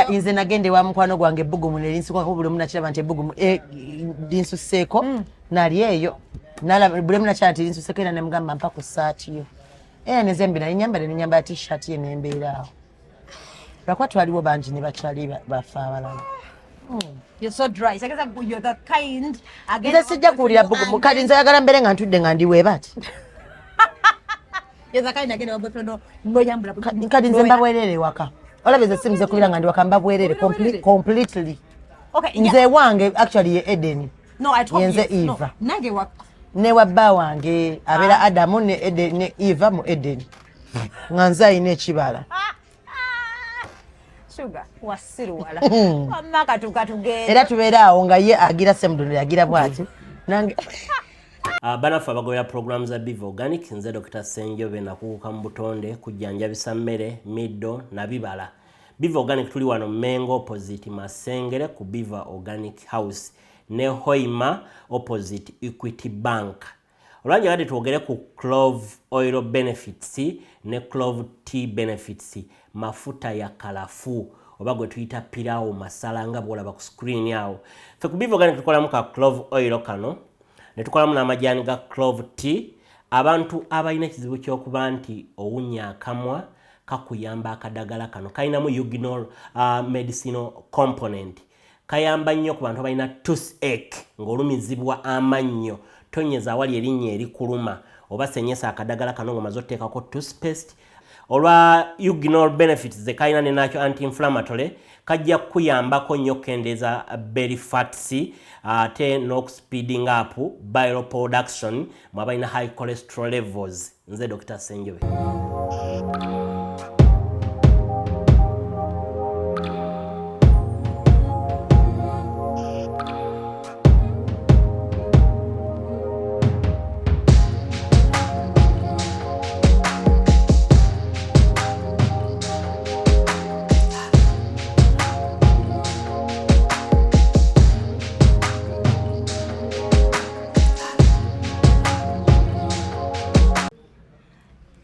Nze nagende wa mukwano gwange ebbugumu ne linsukwako buli omu nakiraba nti ebbugumu linsuseeko nali eyo buli omu nakiraba nti linsuseeko era ne mugamba mpa ku ssaati yo era ne zembira nenyambala t-shirt ye nembeera awo lwakuba twaliwo bangi ne bakyali bafe abalala. You're so dry. You're the kind. Nze sijja kuwulira bbugumu kati nze ayagala mbeere nga ntudde nga ndi weebati. You're the kind again of boyfriend noyambula kati nze mbabwerere waka olabye ze simuze kubira nga ndi waka mbabwerere completely. Okay, nze wange actually ye Eden. No, I told you. Nze Eva. No, nange waka. Ne wabba wange abera Adamu ne Eden ne Eva mu Eden. Nga nze ayina ekibala. Shuga wasiruwala. Amaka tukatugenda. Era tubeera awo nga ye agira semudono yagira bwati. Nange banafu abagobera programs za Biva Organic nze Dr. Senjobe nakuuka mu butonde kujjanjabisa mmere middo na bibala. Biva Organic tuli wano Mengo opposite Masengere ku Biva Organic House ne Hoima opposite Equity Bank. Olwanja gadi tuogere ku clove oil benefits ne clove tea benefits mafuta ya kalafu oba gwe tuyita pilau masala nga bwolaba ku screen yawo. Fe ku Biva Organic tukolamu ka clove oil kano ne tukolamu n'amajani ga clove tea. Abantu abalina ekizibu ky'okuba nti owunya akamwa kakuyamba akadagala kano kalinamu eugenol medicinal component kayamba nnyo ku bantu abalina toothache ng'olumizibwa amannyo tonyeza awali erinnya erikuluma oba senyesa akadagala kano ng'omaze otteekako toothpaste. Olwa eugenol benefits ze kalina ne nakyo anti-inflammatory kajja kuyambako nnyo kendeeza belly fats ate n'okuspeeding up bile production mwabalina high cholesterol levels. Nze Dr. Senjobe.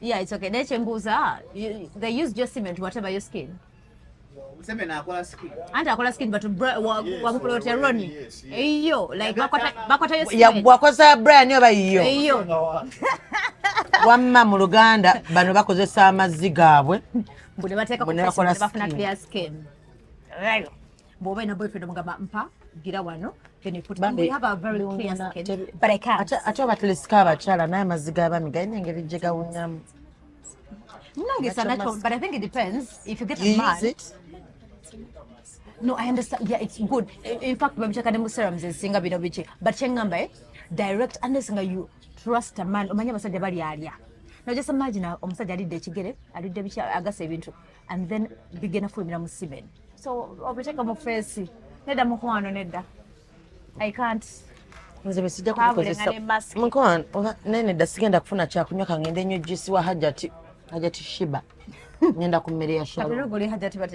Yeah, it's okay. They use just cement, whatever your skin. Cement akola skin. Anta akola skin, but Omukulu oteroni. Eyo, like bakwata your skin. Ya bwakoza brand oba iyo. Eyo. Wamma mu Luganda bano bakozesa amazzi gaabwe. Bune bateeka ku face bafuna clear skin. Right. Boba ina boyfriend mugamba mpa gira wano. Then you put we have a very clear skin. But I can't. Ate abatelesika abakyala naye amazzi gaabami galina engeri gye gawunyamu. But I think it depends. If you get You a man, use it? no, I understand. Yeah, it's good. In fact, we check the serums and singa bino bichi. But chengambe direct unless you trust a man. Omanya basajja bali alya. Now just imagine omusajja alidde ekigere, alidde bichi agasa ebintu, and then begin afulumira mu semen. So obiteka mu face. Nedda mukwano nedda. I can't. Nze besijja kukozesa. Mukwano nene dda sigenda kufuna kyakunywa kangende nnyo juice wa Hajati Shiba. Nyenda ku mmere ya shabu.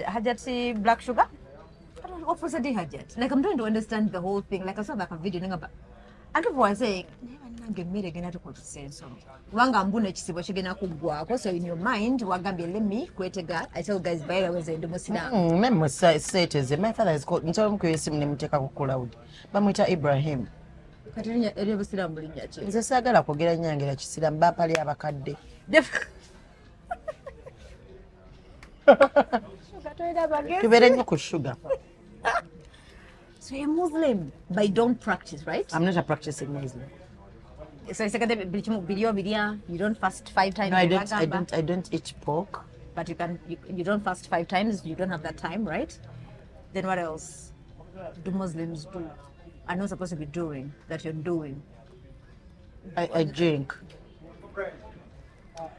Hajati black sugar? What was the Hajat? Like I'm trying to understand the whole thing. Like I saw like a video about. And people were saying, "Never mmere gena to sense." Wanga mbuna ekisibo kigena kuggwako. So in your mind, wagambye let me kwetega. I tell guys by the way ze ndo sina. Memo saiteze. My father is called ntola mukuyesimu ne muteka ku cloud. Bamwita Ibrahim. Katinya eri abasiramu linnya ki? Nze saagala kwogera nyangira kisiramu bapali abakadde. Tubeere nnyo ku sugar. So you're Muslim, but you don't practice, right? I'm not a practicing Muslim. So you don't fast 5 times. No, I don't eat pork. But you don't fast 5 times. You don't have that time, right? Then what else do Muslims do? Are not supposed to be doing that you're doing? I drink.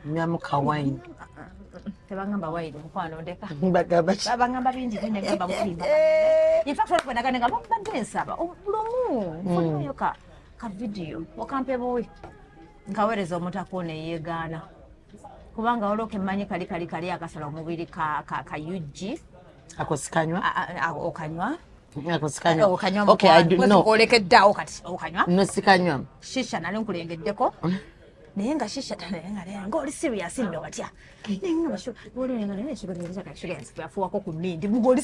Nyamuka wine. Tebangamba wine mukwano ndeka. Bagamba Babangamba bingi bine ngamba mulimba. In fact what kwenda kanenga mbadde nsaba obulumu mfuna yoka ka video wakampe boy nkawereza omuntu akone yegaana kubanga oloke manye kali akasala omubiri ka UG akosikanywa okanywa akosikanywa. Okay, I do know. Oleke dawo kati okanywa no sikanywa shisha nali nkulengeddeko naye nga shisha ng'oli serious nno watya naye nga basho olengana naye Shuga yafuwako ku nnindi ng'oli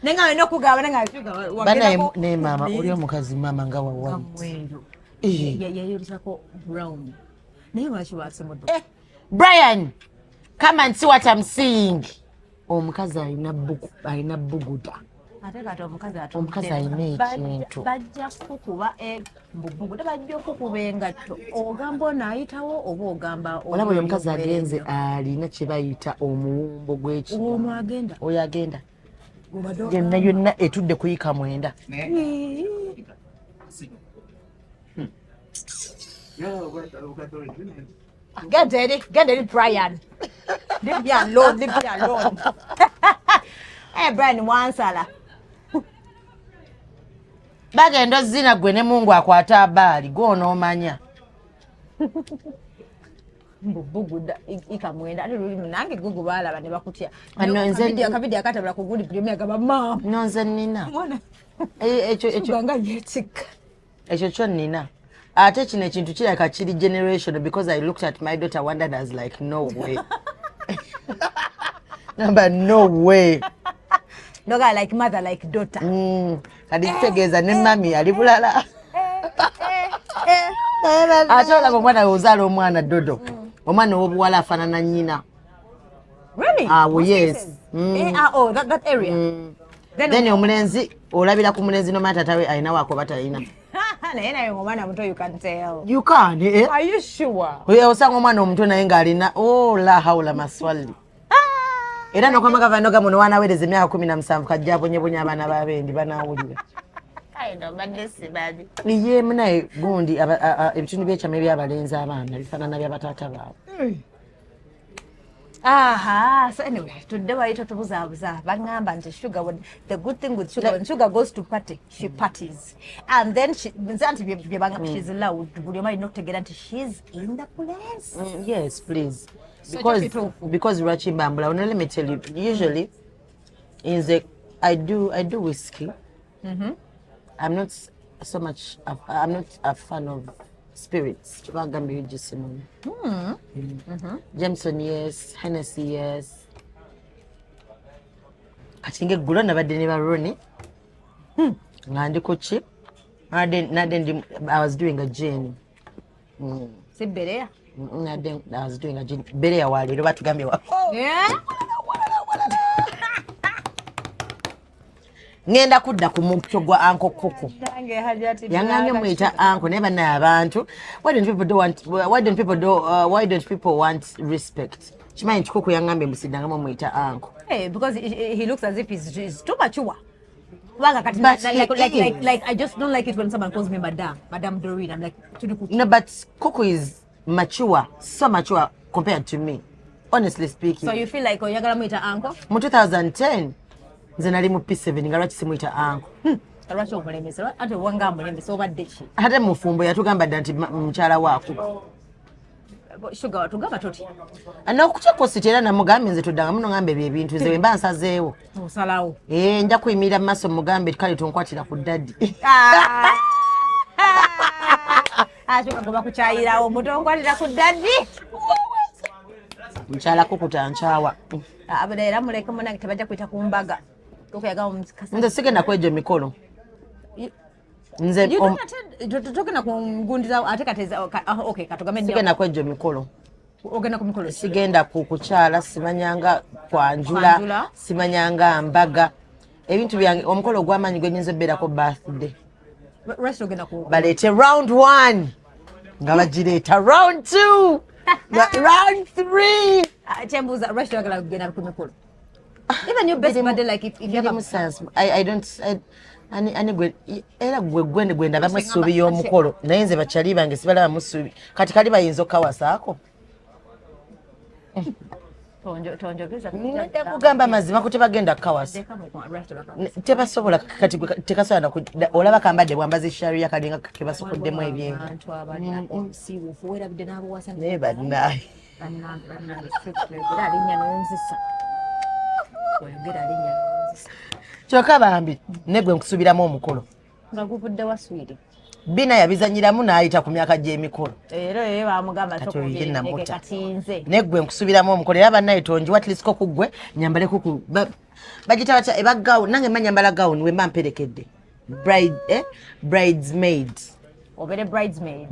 naye nga balina okugamba naye nga Shuga bana ne mama oli omukazi mama nga wawa yayolesako brown naye lwaki wasemudde Brian, come and see what I'm seeing. Omukazi alina buguda. ate kati Omukazi alina ekintu. bajja kukuba buguda bajja okukuba engatto ogamba onaayitawo oba ogamba Olaba oyo omukazi agenze alina kye bayita omuwumbo gw'ekinyonyi. ono agenda Oyo agenda. Yonna etudde kuyika mwenda. Get it, Brian. Leave me alone. Hey, Brian, wansala. Bagenda zina gwe ne Mungu akwata abaali gw'onoomanya. Buguda ikamwenda ate luli nange gugu balaba ne bakutya. Nze Akavidiyo akatabula ku guli premier agamba mama. Nonze nina. Ekyo nga yetika. Ekyo kyo nina. Ate kino ekintu kiraka kiri generation because I looked at my daughter wondered as like no way. Number no way. Noga like mother like daughter. Kadi kitegeeza ne mami ali bulala. Ate olaba omwana ozaala omwana dodo. Omwana w'obuwala afaanana nnyina. Really? Oh yes. Oh, that area. Then omulenzi olabira ku mulenzi no matter tawe alina wako batalina. Naye naye omwana muto you can tell. You can, eh? Are you sure? Osanga omwana omuto naye ng'alina la hawla maswali. Era nokwamaga vanoga muno wanaweereza emyaka 17 kajja abonyebunya abaana b'abendi banaawulira. Kaino badde sibabi. Ye munaye gundi ebitundu by'ekyama ebyabalenzi abaana bifaanana by'abataata baabwe. Aha, so anyway, today we to tubuzabuza bangamba nti Shuga, the good thing with Shuga, when Shuga goes to party, she parties. And then she's loud, but you might not get until she's in the place. Yes, please. So Because Rachibambula, let me tell you, usually I do whiskey. I'm not so much I'm not a fan of spirits. Jameson, yes. Hennessy, yes. Katinge gulo nabadde ne baroni. Ngandi ko chip. I was doing a gin. Siberea. I was doing a gin. Berea wali lo batugambye wa. Yeah. Ngenda kudda ku mukyo gwa Uncle Kuku. Yanganye mwita uncle neba na abantu. Why don't people want respect? Chimanyi Kuku yangambe musidanga mwita uncle. Hey, because he looks as if he's too mature. Like I just don't like it when someone calls me Madame Doreen. I'm like, no, but Kuku is mature, so mature compared to me, honestly speaking. So you feel like oyagala mwita uncle? Mu 2010 nze nali mu P7 nga lwaki simuyita uncle. Lwaki omulemesa ate wanga mulemesa obadde ki? Ate mufumbo yatugamba dda nti mukyala waako. Shuga watugamba toti. N'okukyakosita era namugambye nze tuddanga muno ngambe ebyo ebintu nze mba nsazeewo. Osalawo. Nja kuyimirira mu maaso mugambe kale tonkwatira ku daddi. Shuga goba kukyayirawo mutonkwatira ku daddi. Mukyala Kukuta nkyawa. Abada era muleke munange tebajja kuyita ku mbaga. Nze sigenda kwegyo mikolo. Nze togenda kungundiza ate kateza okay katugambe ndio. Sigenda kwegyo mikolo. Ogenda ku mikolo. Sigenda ku kukyala simanyanga kwanjula simanyanga mbaga. Ebintu byange omukolo gw'amaanyi gwe nyinza beerako birthday. Rest ogenda ku. Baleete round 1 nga bagireeta round 2 round 3. Chembuza rest ogenda kugenda ku mikolo. Even your best birthday, like if you have a sense, I don't. Era gwe ndaba musubi y'omukolo naye nze bakyali bange sibalaba musubi kati kali bayinza okawasaako. Tonjogeza kugamba mazima ko tebagenda kawasa tebasobola kati tekasobola olaba kambadde bwambaza sharia kalinga kebasokoddemu ebyenga naye bannaye kyokka bambi ne gwe nkusubiramu omukolo nga guvudde wa swiri bina yabizanyiramu n'ayita ku myaka gy'emikolo era bamugamba namuta katinze neggwe nkusubiramu omukolo era bannaye tonjiwa atlisiko ku ggwe nyambaleko bagita batya eba gawuni nange mba nyambala gawuni we mba mperekedde bridesmaid obere bridesmaid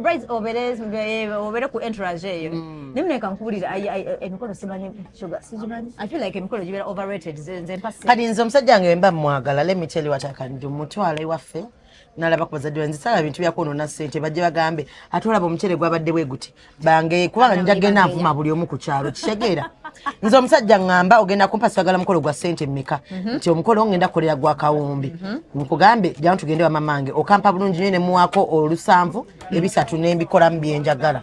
brides obere ku entourage eyo nimuleka nkubulira emikolo simanyi Shuga simanyi I feel like emikolo gibera overrated nze mpasi kati nze omusajja wange mba mwagala let me tell you what I can do mutwala ewaffe nalaba ku bazadde bange sala bintu byakonoona ssente bajje bagambe ate olaba omukyere gwabadde bwe guti bange kubanga njagenda nvuma buli omu ku kyalo kitegeera nze omusajja ngamba ogenda kumpa sagala mukolo gwa ssente mmeka nti omukolo ngenda kukolera gwa kawumbi nkugambe jyamu tugende wa mamange okampa bulungi nyo ne muwaako olusanvu ebisatu n'embikolamu byenjagala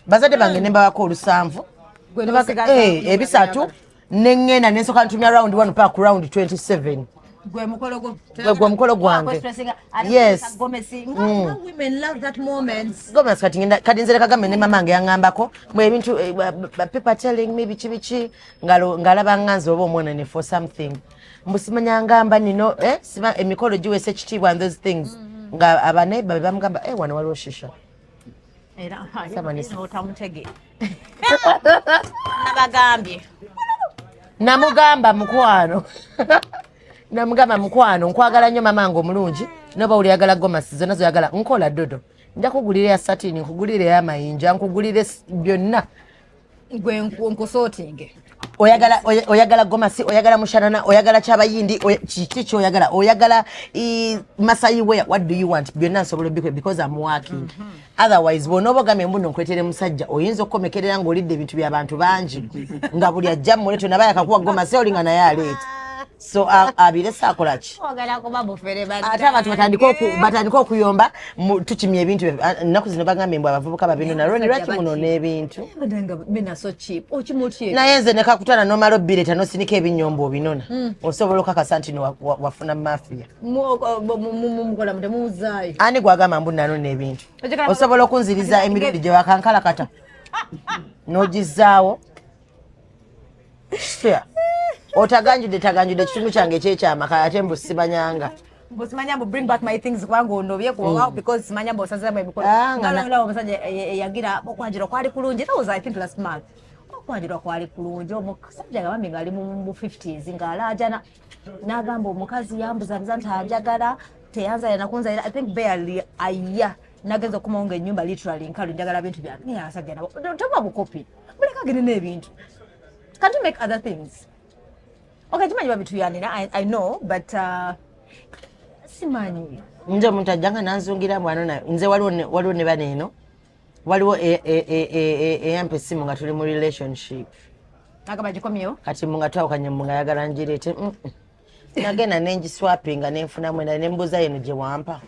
bazadde bange ne mbawako olusanvu ebisatu neŋŋenda nensooka ntumya round 1 paka ku round 27 gwe mukolo gwange yes women love that moment gomez kati nze lekagambe ne mamange yaŋŋambako mwe ebintu people telling me biki ng'alaba ŋŋanze oba omwonene for something mbusimanya ngamba nino siba emikolo giwesa ekitiibwa and those things nga abaneiba be bamugamba wano waliwo shisha era otamutege nabagambye namugamba mukwano nkwagala nnyo mamange omulungi noba oliyagala gomasi zonna zoyagala nkola dodo nja kugulira ya satini nkugulire y'amayinja nkugulire byonna gwe nkusootinge oyagala gomasi oyagala mushanana oyagala kyabayindi kiki kyoyagala oyagala masayi wear what do you want byonna nsobola bikwe because I'm working otherwise bw'onooba ogambe mbuno nkwetere musajja oyinza okukomekerera ng'olidde ebintu by'abantu bangi nga buli ajja muleto nabaye akakuwa gomasi olinga naye aleeta so abire sakola ki ate abantu batandika okuyomba tukimya ebintu ennaku zino bagambye mbw abavubuka babino naloni lwaki munoona ebintu naye nze nekakutana nomala obbireeta nosinika ebinyombo obinona osobola okakasa nti wafuna mafiya ani gwagamba mbu nanona ebintu osobola okunziriza emirundi gye wakankalakata n'ogizaawo otaganjudde ekitundu kyange ekyekyamaka ate mbusimanyanga bring back my things kubanga ondobye kuwa because simanya mbu osaziramu emikolo ngala omusajja yagira okwanjira kwali kulungi that was I think last month okwanjira kwali kulungi omusajja gambye ngali mu 50s ng'alaajana n'agamba omukazi yambuzabuza nti anjagala teyanzala nakunzalira I think barely aya nagenza okumawo nga ennyumba literally nkalu njagala bintu byange asajja nabo toba bukopi buleka gene n'ebintu can't you make other things okay tumanyi babitu yanira I know but simanyi nze omuntu ajjanga nanzungira bwano nayo nze waliwo ne baneeno waliwo eyampa essimu nga tuli mu relationship agamba gikomyewo kati nga twawukanye nga yagala ngireete nagenda nengiswapinga nenfunamu endala nembuuza yeno gye wampa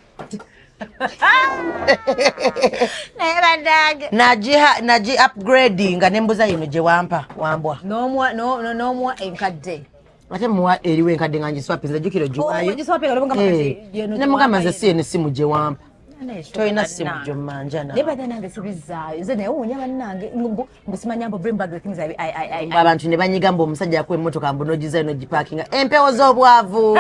nagi upgrade nga nembuuza yeno gye wampa wambwa n'omuwa enkadde ate muwa eriwo enkadde nga ngiswapinza jjukiro giwayo nemugamba nze si yeno simu gye wampa toyina simu gy'ommanja nange sibizaayo nze naye owunya bannange mbusimanya mbu bring back the things abantu ne banyiga mbu omusajja yakuwa emmotoka mbu nogizayo nogipaakinga empewo z'obwavu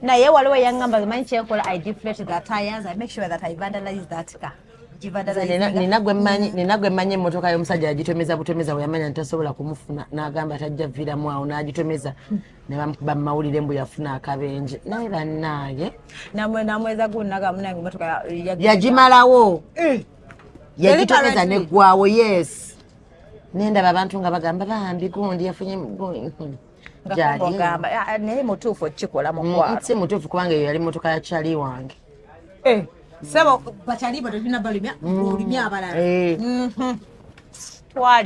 naye waliwo yaŋŋamba manyi kyenkola I deflate the tires I make sure that I vandalize that car nina gwe mmanyi emmotoka y'omusajja yagitomeza butomeza bwe yamanya ntasobola kumufuna n'agamba tajja viramu awo n'agitomeza ne bamukuba mu mawulire mbu yafuna akabenje naye bannaaye namweza gunaga munange emmotoka yagimalawo yagitomeza neggwawo yes nendaba abantu nga bagamba bambi gundi yafunye naye mutuufu okikola mukwalo si mutuufu kubanga eyo yali mmotoka ya kyali wange sebo bachalibo tolina balimya olimya abalala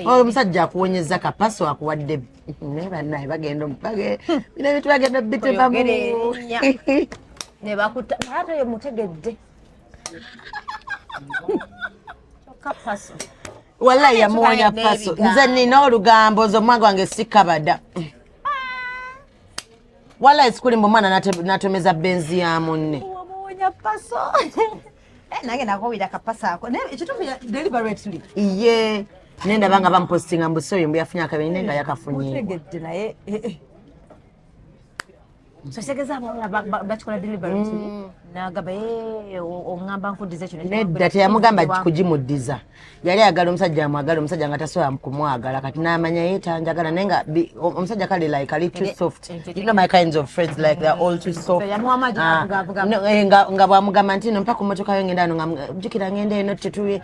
omusajja akuwonyeza kapaso akuwadde naye bannaye bagenda bina ebintu bagenda bitebamu ne bakuta ate yo mutegedde kapaso wallahi yamuwonya paso nze nina olugambo nze omwange wange sikabada wallahi sikulimba omwana natomeza benzi ya munne paso nange nakowira kapasa ako ekitufu deliberately iye nendaba nga bamupostinga mbusi oyo mbu yafunye akabenyi nenga yakafunye mutegedde naye So segeza bakikola deliberately nagamba ongamba nkudize kino nedda teyamugamba kugimuddiza yali ayagala omusajja amwagala omusajja nga tasobola kumwagala kati n'amanya yeetanjagala naye nga omusajja kale like a little too soft. You know my kinds of friends like they're all too soft. Nga bwamugamba nti no mpaka ku mmotoka yo ngenda ano nga jjukira ngenda eno tetuye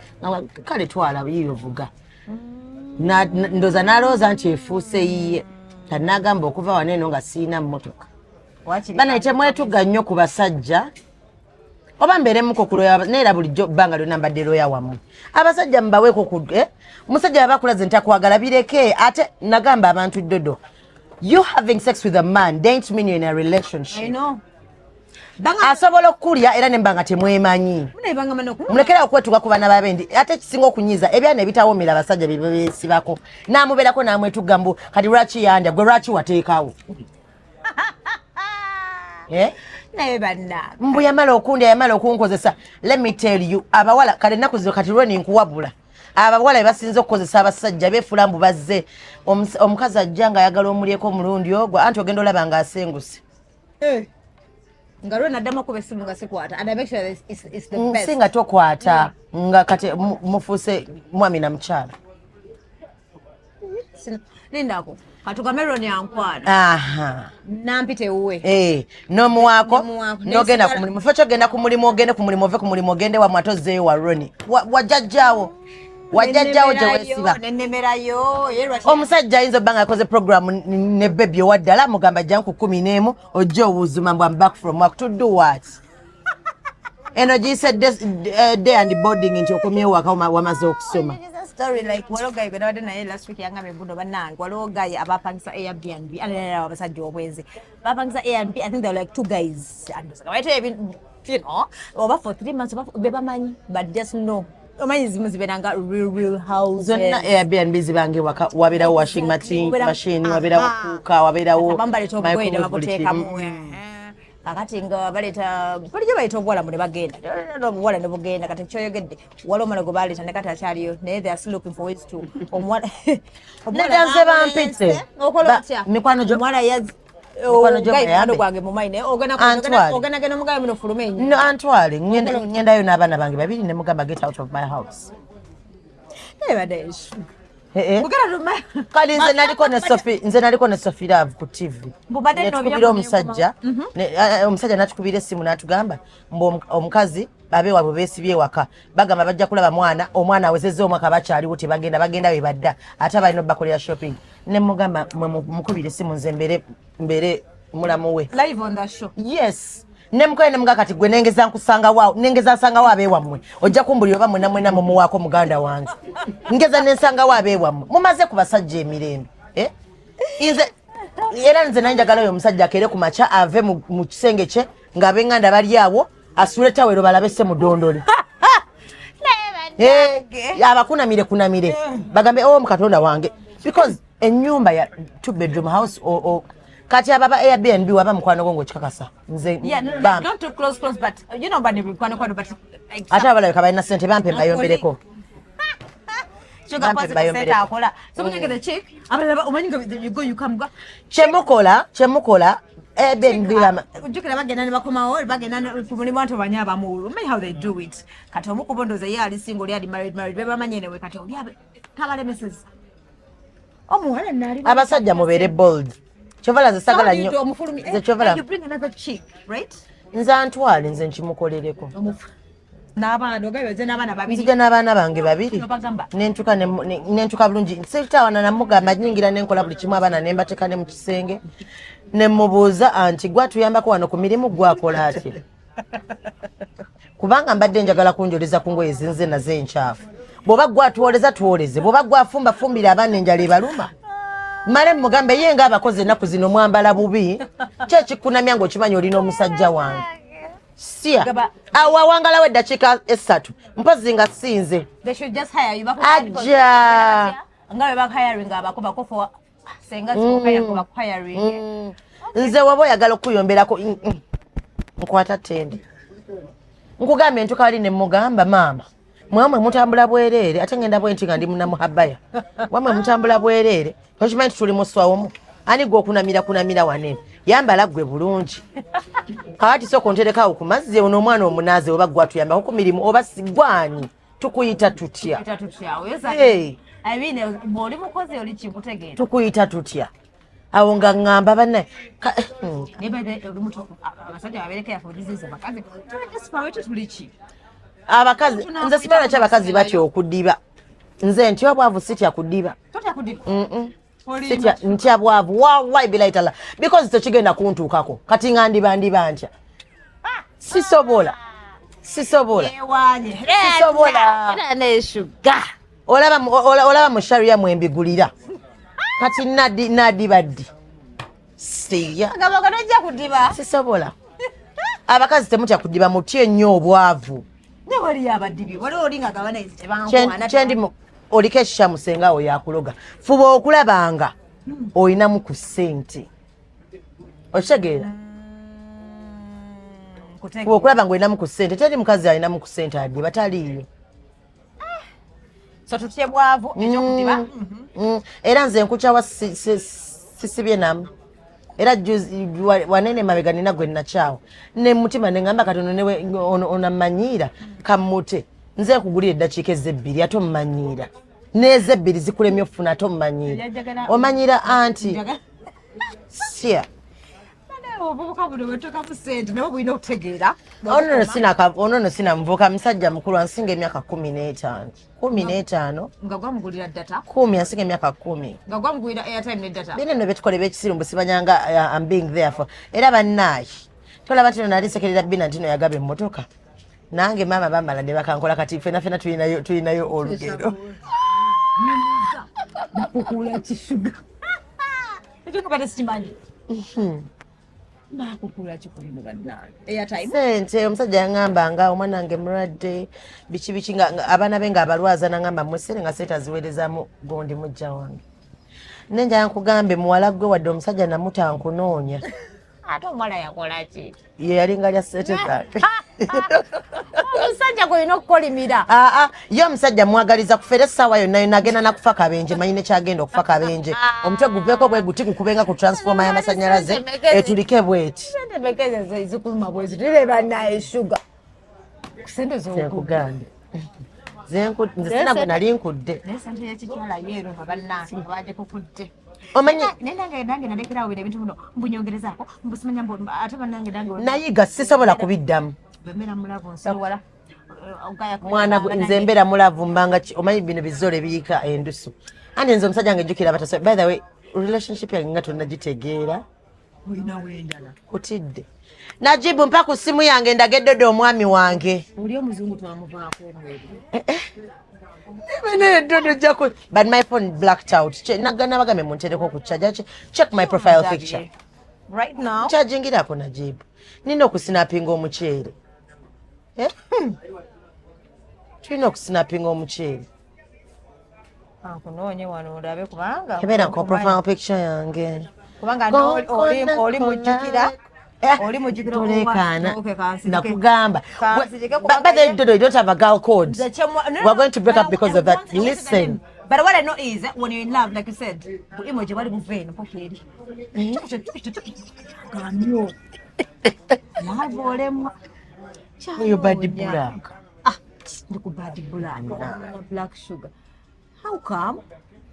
kale twala yiyo vuga ndoza n'alowooza nti efuuse yiye kati n'agamba okuva wano eno nga siina mmotoka bana temwetuga nnyo ku basajja oba mbeeremuko kuloya neera bulijjo bbanga lyonna mbadde loya wammwe abasajja mubaweeko omusajja abakulaze nti akwagala bireke ate nagamba abantu dodo you having sex with a man don't mean you're in a relationship. I know. Asobola okulya era nembanga temwemanyi mulekera okwetuga ku bana babendi ate kisinga okunyiza ebyana ebitawomera abasajja bebesibako namubeerako namwetuga mbu kati lwaki yandya gwe lwaki wateekawo naye banna mbu yamala okundya yamala okunkozesa. Let me tell you abawala kale ennaku zino kati lwe ninkuwabula abawala bebasinza okukozesa abasajja beefula mbu bazze omukazi ajja nga ayagala omulyeko omulundi ogwo anti ogenda olaba nga asenguse nga lwe naddamu okuba essimu nga sikwata and I make sure it's the best. Singa tokwata nga kati mufuuse mwami na mukyala. Lindako katukameroni yankwana nampite uwe n'omuwaako n'ogenda ku mulimu fo kyogenda ku mulimu ogende ku mulimu ove ku mulimu ogende wa mwatozeeyo wa Roni wajjajjaawo gye weesiba omusajja ayinza obba nga akoze programu ne bebi owaddala mugamba ajja ku 11 ojja owuzuma mbu I'm back from work to do what? Eno giyise day and boarding nti okomyewo waka wamaze okusoma. Story like waliwo guy gwe nawadde naye last week yangambe buno bannange waliwo guy abapangisa Airbnb alala abasajja obwezi bapangisa Airbnb I think they were like 2 guys you know oba for 3 months bebamanyi but just no omanyi zimu zibeeranga real house zonna Airbnb zibange waka wabeerawo washing machine wabeerawo kuuka wabeerawo kakati nga baleta bulijjo bayita obuwala mu ne bagenda obuwala ne bugenda kati kyoyogedde waliwo omwana gwe baleeta ne kati akyaliyo naye they are still looking for ways to omuwala nedanze bampitse okola otya mikwano gyo omwana yazzi mukwano gwange mumaine ogendagenda omugayo muno fulume enyo no antwale ngendayo n'abaana bange babiri ne mugamba get out of my house ebadde eshu kali nze naliko ne Sophie Love ku TV netukubira omusajja natukubira essimu n'atugamba mbu omukazi abeewabwe beesibye ewaka bagamba bajja kulaba omwana awezezza omwaka bakyaliwo bagenda we badda ate balina obbakolera shopping ne mugamba mukubira essimu nze mbeere mulamu we live on that show. Yes nemukoye nemuga kati gwe nengeza nsangawo abeewammwe ojja kumbulira oba mwena mumuwaako muganda wange ngeza nensangawo abeewammwe mumaze ku basajja emirembe era nze nanjagalayo omusajja akeere ku makya ave mu kisenge kye ng'abenganda bali awo asule tawero balabese mu dondole abakunamire bagambe mukatonda wange because ennyumba ya 2 bedroom house kati ababa Airbnb waba mukwano gongo kikakasa nze not too close but you know bani mukwano but ate abalabika kabaina sente bampe bayombereko Shuga Sente akola so when you get the check abalaba omanyi you come go chemukola Airbnb ujukira bagenda ne bakomawo bagenda ku mulimu anto banyaba mu how they do it kati omukubondo ze yali single yali married bebamanye newe kati oli kabale message omuwala nali abasajja mubeere bold chovala zisagala nnyo ze chovala you bring another chick right nze antwale nze nkimukolereko n'abaana ogayoze n'abaana babiri nzija n'abaana bange babiri nentuka bulungi sitawana namugamba nyingira nenkola buli kimu abaana nembateka ne mu kisenge nemubuuza anti gwatuyambako wano ku mirimu gwakola ati kubanga mbadde njagala kunjoleza ku ngoye zinze nazo enkyafu bw'oba gwatuwoleza tuwoleze bw'oba gwafumba fumbira abaana enjala ebaluma male mugambe ye nga abakozi ennaku zino mwambala bubi kyekikunamya ng'okimanyi olina omusajja wange sia awawangalawo eddakiika 3 mpozi nga sinze ajja nga bwe bakayaringa abakobako fo senga zikokaya ko bakuhayaring nze waba oyagala okuyomberako nkwata tende nkugambe entuka ali ne mugamba maama mwamwe mutambula bwereere ate ngenda bwenti nga ndi munamuhabaya wamwe mutambula bwereere okimanyi tuli muswawomu ani gwe kunamira wanene yambala gwe bulungi kawati soko nterekawo ku mazzi ono omwana omunaaze oba gwe atuyambako ku mirimu oba sigwani tukuyita tutya tukuyita tutya awo nga ŋŋamba bannaye abakazi nze simanyi lwaki abakazi batya okudiba nze ntya bwavu sitya kudiba ntya bwavu wallahi billahi taala because tekigenda kuntuukako kati nga ndiba ntya sisobola olaba mu sharia mwembigulira kati nadibaddi sisobola abakazi temutya kudiba mutye nnyo obwavu kyendimu oliko ekikyamusenga awo yakuloga fuba okulabanga olinamu ku ssente okitegeera fuba okulabanga olinamu ku ssente teri mukazi alinamu ku ssente adiba taliiyo era nze nkukyawa sisibye namu era wanene mabega nina gwe nakyawo ne mutima neŋŋamba kati onammanyiira kammute nze kugulira eddakiika ezebbiri ate omumanyiira n'ezebbiri zikulemye okufuna ate omumanyiira omanyiira anti sya ono no sinamuvuka musajja mukulu ansinga emyaka 15 ansinga emyaka 10 bino no betukole bekisirumbu sibanyanga I'm being there for era bannaayi tolaba tino nali sekerera bina ntino yagaba emmotoka nange maama bambala ne bakankola kati fena tulinayo olugero Sente omusajja yaŋŋamba nga omwana wange mulwadde biki nga abaana be nga abalwaza naŋŋamba mwesere nga sente aziweerezaamu gondi mujja wange nenja nkugambe muwala gwe wadde omusajja namutankunoonya ate omuwala yakola ki ye yalinga lya sente zange omusajja gwolina okukolimira ye omusajja mwagaliza kufera essaawa yonna agenda nakufa kabenje manyi nekyagenda okufa kabenje omutwe guveeko bwe guti gukubenga ku transfoma y'amasannyalaze etulike bweti zikuluma bwezi tuleba naye Shuga kusente zokugande nze sina gwe nali nkudde nesente yekikyala yeero abannansi baje kukudde omanyi nange nalekerawo bino ebintu bino mbunyongerezaako mbusimanya ate bannange nayiga sisobola kubiddamu bemera mulavu nsiwala mwana nze mbeera mulavu mbanga omanyi bino bizole biyika endusu andi nze omusajja wange njukira bataso by the way relationship yange nga tonnagitegeera kutidde najibu mpa ku ssimu yange ndageddodo omwami wange oli omuzungu twamuvaako but my phone blacked out nabagambe muntereko ku charge check my profile picture right now kyajingirako najibu nina okusinapinga omuceere tulina okusinapinga omuceere ankunoonye wano olabe kubanga kebeera nko profile picture yange kubanga oli mujjukira Tolekana nakugamba but they don't have a girl code. We're going to break up because of that. Listen. But what I know is that when you're in love, like you said, emoji wali muveno pokeri. Ganyo. Mavolemo. You bad black. Ndiku bad black. Black sugar. How come?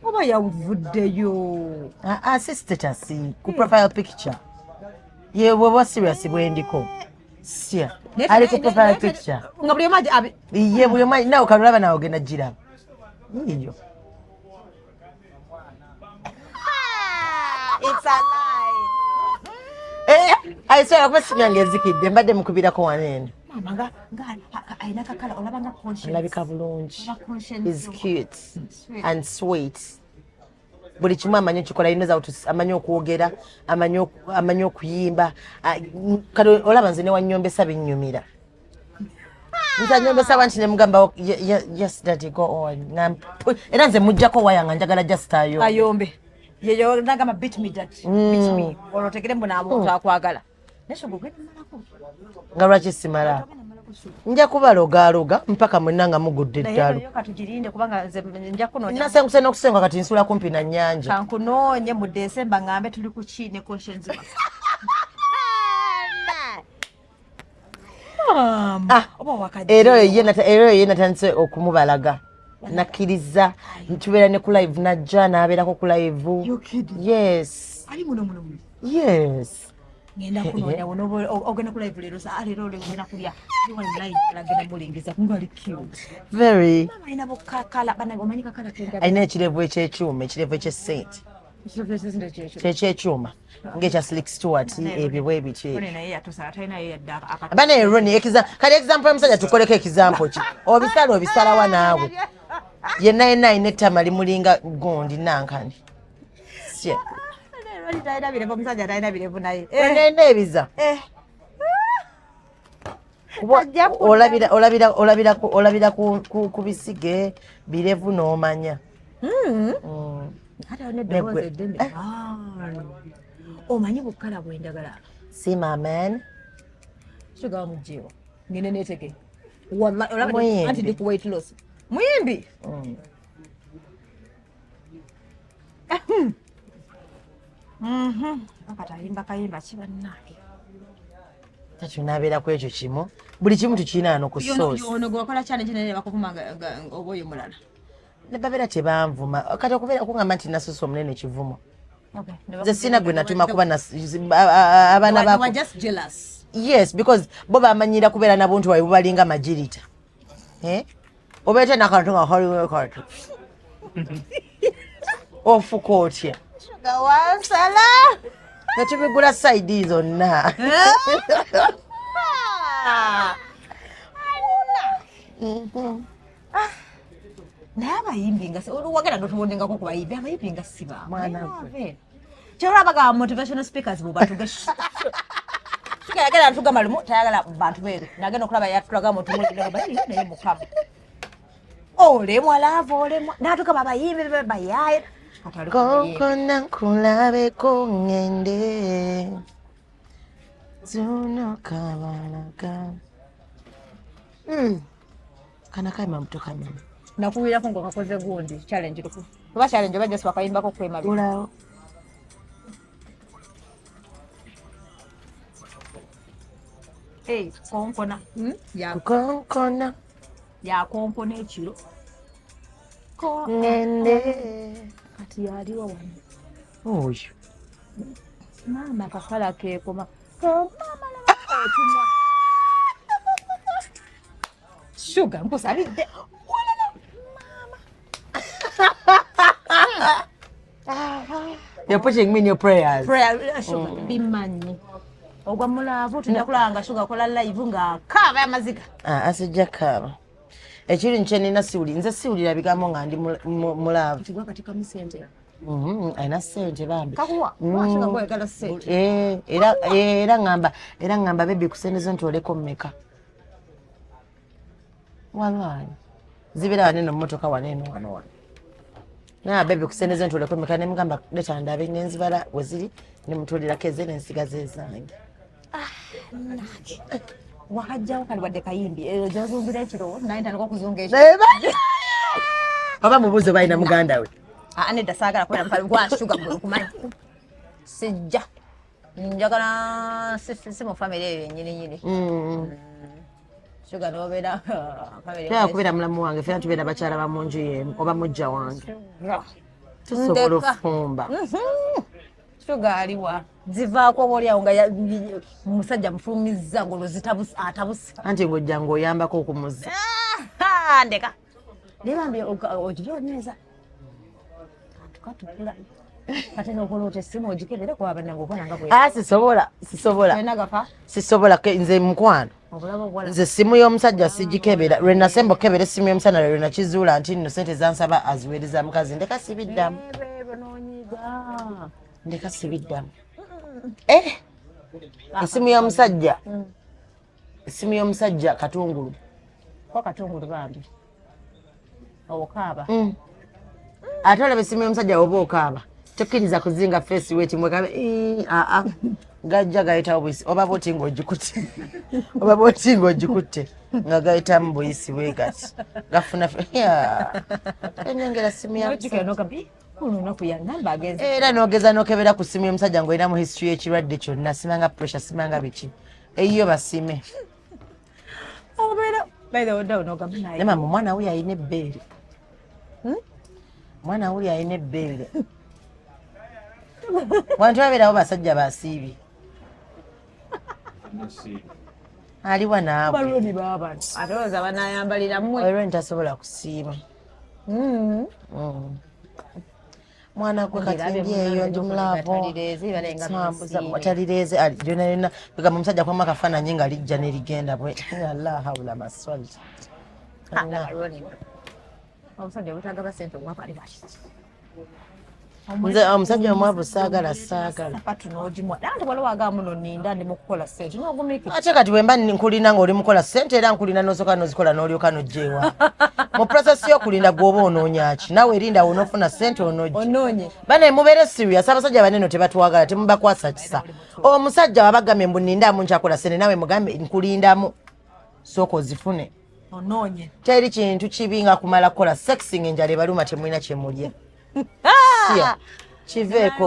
Oba yavuddeyo. Status ku profile picture. Ye bwe serious bwendiko. Sia. Ali ku profile picture. Nga buli maji abi. Ye buli maji nawe kalaba nawe genda gira. Iyo. It's a lie. I swear kwa simu yange zikidde mbadde mukubirako wanene. Mama nga aina kakala olabanga conscience. Alabika bulungi. Is cute and sweet. Buli kimu amanyi kikola yinza amanyi okwogera amanyi okuyimba kale olaba nze ne wanyombesa binnyumira nza nyombesa wanti ne mugamba yes daddy go on era nze mujjako wayanga njagala just ayombe yeyo nagamba beat me that beat me olotegere mbona muntu akwagala nesho gugwe malako nga lwaki simala nja kubalogaaloga mpaka mwenna nga mugudde eddalo katugirinde kubanga nja kunoonya nasenguse n'okusenga kati nsula kumpi na nnyanja kankunoonye mu Desemba ngambe tuli ku ki ne conscience era eyo ye natandise okumubalaga nakkiriza tubeera ne ku live najja n'abeerako ku live yes yes ngenda kunoonya ogenda ku live leero leero ogenda kulya live alagenda mulingiza kungali cute very alina bukakala bana omanyi kakala kenda alina ekirevu ekyekyuma ekirevu ekyesente kyekyuma ng'ekya slick stewart ebyo bwe biti bana eroni kale example omusajja tukoleko example ki obisalawa naawe yenna alina ettama limulinga gundi nankani nena ebiza olabira ku bisige birevu n'omanya omanyi bukala bwendagala si maman Shuga wamujiwa ngine neteke wallahi olabira anti diku weight loss muyimbi akatayimba kayimba kibanake tatu nabeera ku ekyo kimu buli kimu tukirina no ku sauce ono gwakola challenge nene bakuvuma oboyo mulala ne babeera tebanvuma kati okubeera okungamba nti nasusa omunene kivumo nze sina gwe natuma kuba abaana bako yes because bo bamanyira kubeera nabuntu wawe bubalinga magirita obeete nakantu nga holiwe katu ofuka otya gawansala netubigula saidi zonna naye abayimbi nga wagenda totubonengako ku bayimbi abayimbi nga siba kyolwabaga motivational speakers bubatuga yagenda ntugamba lumu tayagala bantu beeru nagenda okulaba yatulaga mutunaye mukama olemwa laava olemwa natugamba abayimbi bayaye kokona nkulabeko ngende zuno kabalaga kana kaima mutoka mama nakuwirako ngo kakoze gundi challenge luku kuba challenge bajja swakayimbako kwema ulao konkona konkona ya konkona ekiro ngende kati yaliwa wano oyo mama kakala kekoma mama otumwa Shuga nkusalidde you're putting me in your prayers Shuga bimanyi ogwa mulaavu tujja kulanga Shuga kola live nga kaaba amaziga asijja kaaba ekiri nche nina siwuli nze siwulira bigambo nga ndi mulaavu tigwa katika Sente aina sente bambi kakuwa Shuga kwegala sente era ngamba bebi kusendezo ntoleko mmeka walwani zibira waneno mmotoka waneno wano na bebi kusendezo ntoleko mmeka nemugamba leta ndabe nenzibala weziri nemutulirako eze nensigaze zange wakajjawo kali wadde kayimbi gyozungira ekiro naye ntandika okuzunga ekiro oba mubuuzo balina muganda we nedda saagala kwera mukazi gwa Shuga kumanyi sijja njagala si mu famire eyo yenyininyini Shuga nobeera kubeera mulamu wange fena tubeera bakyala ba munju yemu oba mujja wange tusobola okufumba Shuga aliwa zivaako obaoliawo nga musajja mufulumizza ngolo atabusa anti ng'ojja ng'oyambako okumuzza ndeka nebambi ogironyeeza katukula kati nokola oti essimu ogikebere kuba bannange obonanga sisobola nze mukwano nze simu y'omusajja sigikebera lwe nasemba okukebera essimu y'omusana lwe nakizuula nti nno sente zansaba aziweereza mukazi ndeka sibiddamu ndeka sibiddamu essimu y'omusajja katungulu ko katungulu bambi okaaba ate olaba essimu y'omusajja oba okaaba Tokkiriza kuzinga face weight mwekabe gajja gaita obuyisi oba boti ng'ogikutte oba boti ng'ogikutte nga gaita mu buyisi bwegati gafuna enyongera simu ya era n'ogeza n'okebera ku simu y'omusajja ng'olina mu history y'ekirwadde kyonna simanga pressure simanga biki eyiyo basime nema mu mwana we yalina ebbeere mwana we yalina ebbeere wantu babeerawo basajja basiibi aliwa naabwe olwo ntasobola kusiima mwana gwe kati ndi eyo ndi mulaavo talireze yona yona egamba omusajja kwamu akafaananyi nga lijja ne ligenda bwe allah hawula maswali nze omusajja omwavu saagala ate kati bwe mba nkulina ng'oli mukola ssente era nkulina n'osooka n'ozikola n'olyoka n'ojjeewa mu prosesi y'okulinda gw'oba onoonya ki naawe erinda awo n'ofuna ssente onoonye bane mubeere serious abasajja baneno tebatwagala temubakwasa kisa omusajja wabagambe mbu nindaamu nkyakola ssente naawe mugambe nkulindamu sooka ozifune teri kintu kibi nga kumala kukola sexi ng'enjala ebaluma temulina kyemulya kiveeko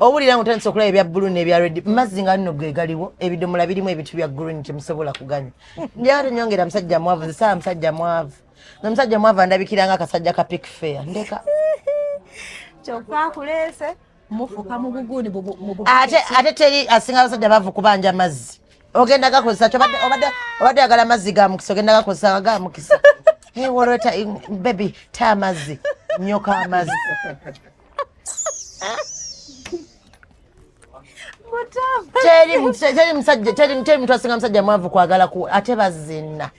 owulira nga otandisa okulaba ebya bbulu n'ebya redi mazzi nga nno ge galiwo ebidomola birimu ebintu bya green temusobola kuganya ndyate nyongera musajja mwavu zisaba musajja mwavu nomusajja mwavu andabikira nga akasajja ka pik fair ndeka kyokka akulese mufuka mu buguni ate teri asinga abasajja bavu kubanja mazzi ogenda gakozesa obadde agala mazzi ga mukisa ogenda gakozesa ga mukisa wolweta baby ta amazzi nyoka amazzi teri muntu asinga musajja mwavu kwagala ate bazinna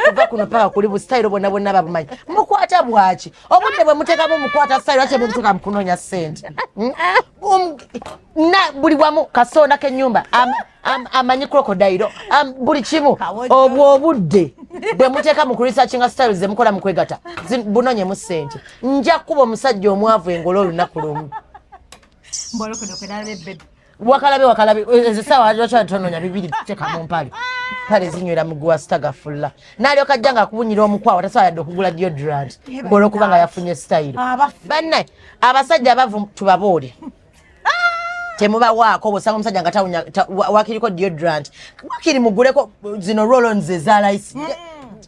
kuva kuno paka kuli busitayiro bonna bonna babumanyi mukwata bwaki obudde bwe muteekamu mukwata sitayiro ate bwemutuuka mukunoonya ssente buli wamu kasonda k'ennyumba amanyi krokodayiro buli kimu obwo obudde bwe muteeka mu kuresearchinga sitayiro ze mukola mu kwegata bunoonyemu ssente nja kuba omusajja omwavu engolo olunaku lumu wakalabe ezisaawa lwakyatononya bibiri tuteeka mu mpale pale zinywera muguwa sitagafulla n'alyoka ajja nga akubunyira omukwawa tasobola yadde okugula deodorant olw'okuba nga yafunye sitayiro bannaye abasajja abavu tubaboole temubawaako bwosanga omusajja nga tawunya wakiriko deodorant wakiri muguleko zino rolons eza layisi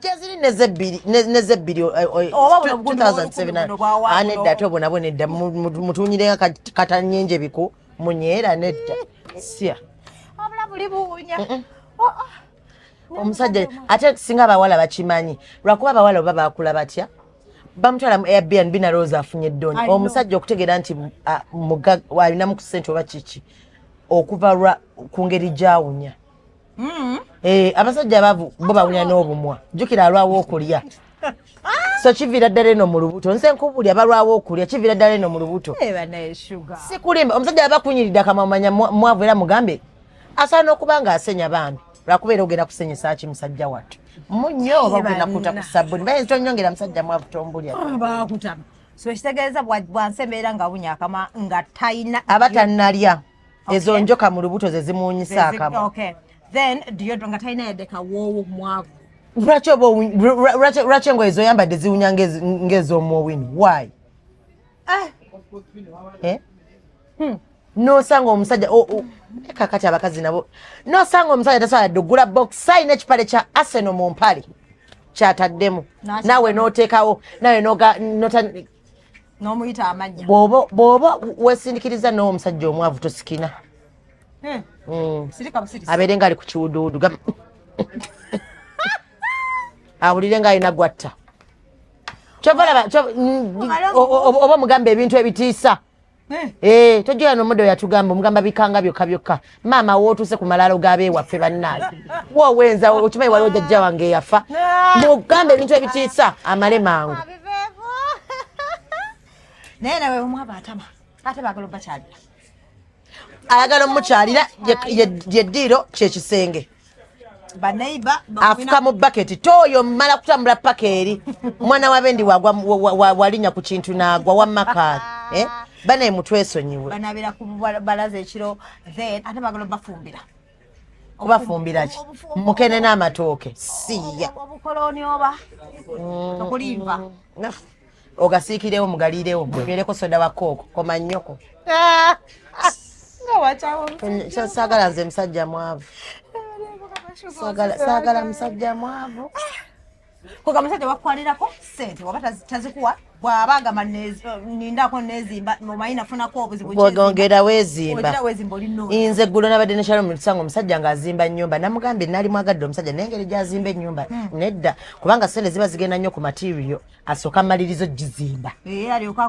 kyeziri nezebbiri 2007 nedda ate obwo nabwo nedda mutunyirenga katanyenje biku munyeera nedda sya buli buunya omusajja ate singa abawala bakimanyi lwakuba abawala oba bakula batya bamutwala mu Airbnb na Rose afunye eddoni omusajja okutegeera nti alinamu ku ssente oba kiki okuva ku ngeri gyawunya abasajja abavu bo bawunya n'obumwa jjukira alwawo okulya so kiviira ddala eno mu lubuto nze nkubulya balwawo okulya kiviira ddala eno mu lubuto si kulimba omusajja aba kunyiridde akamwa manya mwavu era mugambe asaana okuba nga asenya baami lwakubeera ogenda kusenyesa ki musajja wattu munyo oba ogenda kuta ku sabuni baye tonyongera musajja mwavu tombulya so kitegeeza bwansembeera nga awunya akamwa nga talina aba tannalya ezo njoka mu lubuto ze zimuwunyisa akamwa then deodorant nga talina yadde kawoowo mwavu lwaki engoye zoyambadde ziwunya ng'ez'omuowini why nosanga omusajja kakati abakazi nabo nosanga omusajja tasobola yadde ogula box ayina ekipale kya Arsenal mu mpale kyataddemu naawe n'oteekawo naawe n'omuyita amannya bw'oba weesindikiriza n'omusajja omwavu tosikina abeere nga ali ku kiwuduwudu awulire nga alina gwatta oba mugamba ebintu ebitiisa tojja n'omuddo yatugamba omugamba bikanga byokka byokka maama wootuuse ku malaalo g'abeewaffe bannaayo woowenza okimanyi waliwo jjajja wange eyafa mugamba ebintu ebitiisa amale mangu naye nawe omwaba atama ate baagala obakyalira ayagala omukyalira yeddiiro kyekisenge baneiba afuka mu bucket toyo mmala kutambula paka eri mwana wa bendi walinya ku kintu nagwa wamaka bana mutwesonyiwe banabira ku balaza ekiro then ate bagalo bafumbira kubafumbira ki mukene n'amatooke siya obukoloni oba okulimba ogasiikirewo mugaliirewo mwereko soda wa kooko koma nnyoko saagala nze musajja mwavu saagala musajja mwavu koga musajja wakwalirako sente waba tazikuwa bw'aba agamba nindako nezimba omanyi nafunako obuzibu bwogera weezimba olino nze eggulo nabadde nekyalo mu tusanga omusajja ng'azimba ennyumba namugambye nali mwagadde omusajja naye engeri gy'azimba ennyumba nedda kubanga sente ziba zigenda nnyo ku material asooka malirizo gizimba